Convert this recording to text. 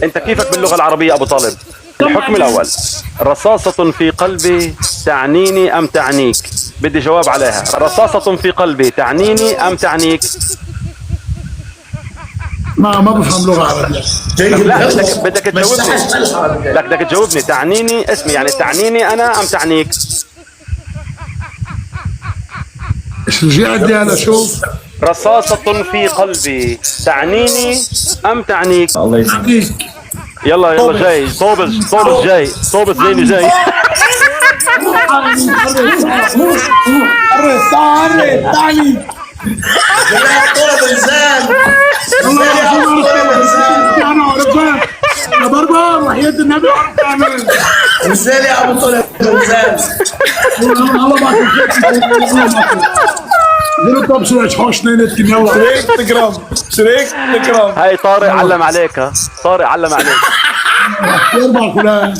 انت كيفك باللغة العربية ابو طالب؟ الحكم الاول، رصاصة في قلبي تعنيني ام تعنيك؟ بدي جواب عليها. رصاصة في قلبي تعنيني ام تعنيك؟ ما بفهم لغة عربية. لا بدك تجاوبني. لا بدك تجاوبني، تعنيني اسمي يعني تعنيني انا ام تعنيك؟ رجعت لي انا شوف. رصاصة في قلبي تعنيني ام تعنيك؟ الله يسلمك. حقيقي. يلا جاي طوبز جاي، طوبز زيني جاي. تعالي. يا بربر وحياة النبي عرفت اعمل ازاي يا ابو طالب ازاي؟ الله ما تفكر. طب شو حوش اثنين تنوع. شريك تكرم. هاي طارق علم عليك، ها طارق علم عليك. يربع فلان.